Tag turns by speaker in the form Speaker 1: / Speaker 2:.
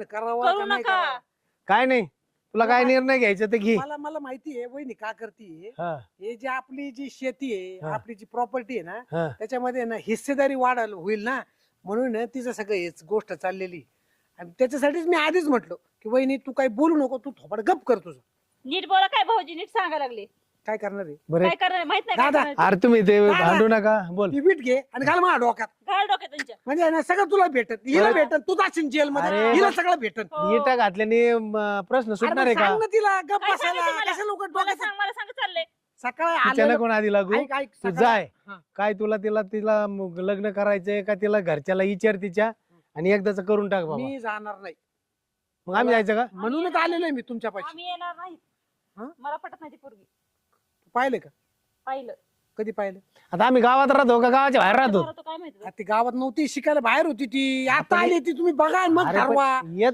Speaker 1: करावा
Speaker 2: करू
Speaker 1: का नाही
Speaker 2: नका.
Speaker 1: करावा?
Speaker 3: काय नाही, तुला काय निर्णय घ्यायचा ते घे.
Speaker 1: मला मला माहिती आहे वहिनी का करते.
Speaker 3: हा,
Speaker 1: हे जी आपली जी शेती आहे,
Speaker 3: हा.
Speaker 1: आपली जी प्रॉपर्टी आहे ना,
Speaker 3: हा.
Speaker 1: त्याच्यामध्ये ना हिस्सेदारी वाढ होईल ना, म्हणून ना तिचं सगळं हेच गोष्ट चाललेली. आणि त्याच्यासाठीच मी आधीच म्हटलो की वहिनी तू काही बोलू नको, तू थोपड गप कर तुझं.
Speaker 2: नीट बोला काय भाऊजी, नीट सांगा लागले.
Speaker 1: काय करणार आहे
Speaker 3: बरे
Speaker 2: काय करणार माहित नाही काय
Speaker 1: दादा.
Speaker 2: करणार.
Speaker 3: अरे तुम्ही ते
Speaker 1: दादा.
Speaker 3: भांडू नका, बोल.
Speaker 1: ती वीट घे आणि घाल माझ्या डोक्यात.
Speaker 2: घाल डोक्यात तुमच्या.
Speaker 1: म्हणजे ना सगळं तुला भेटत, हिला
Speaker 3: बरं.
Speaker 1: भेटत, तू जाशील जेल मध्ये,
Speaker 3: अरे
Speaker 1: हिला
Speaker 3: बा-
Speaker 1: सगळं भेटत.
Speaker 2: हो.
Speaker 3: इटा घातल्याने प्रश्न सुटणार आहे का?
Speaker 1: सांग ना तिला गप
Speaker 2: काय
Speaker 1: बसायला.
Speaker 2: सांगायचं मला?
Speaker 1: कशा लोक
Speaker 2: मला
Speaker 1: डोक्यात
Speaker 2: सांग, मला सांग चाललंय.
Speaker 1: सकाळी
Speaker 3: तिच्यानं
Speaker 1: आलं
Speaker 3: कोण आधी लागू?
Speaker 1: ऐक, ऐक,
Speaker 3: तू
Speaker 1: सकाळी-
Speaker 3: जाय.
Speaker 1: हा.
Speaker 3: काय तुला तिला लग्न करायचंय का तिला घरच्याला विचार तिच्या आणि एकदाच करून टाक बाबा.
Speaker 1: मी जाणार नाही,
Speaker 3: मग आम्ही जायचं का?
Speaker 1: म्हणूनच आलेलो आहे मी तुमच्या पाशी.
Speaker 2: आम्ही येणार नाही.
Speaker 1: हा?
Speaker 2: मला पटत नाही ती पोरगी.
Speaker 1: पाहिले का?
Speaker 2: पाहिलं.
Speaker 1: कधी पाहिलं?
Speaker 3: आता आम्ही गावात राहतो का गावाच्या बाहेर राहतो?
Speaker 2: तो काय माहिती.
Speaker 1: ती गावात नव्हती, शिकायला बाहेर होती ती, आता आली ती. तुम्ही बघा आणि मग
Speaker 3: अरे पण
Speaker 1: ठरवा.
Speaker 3: येत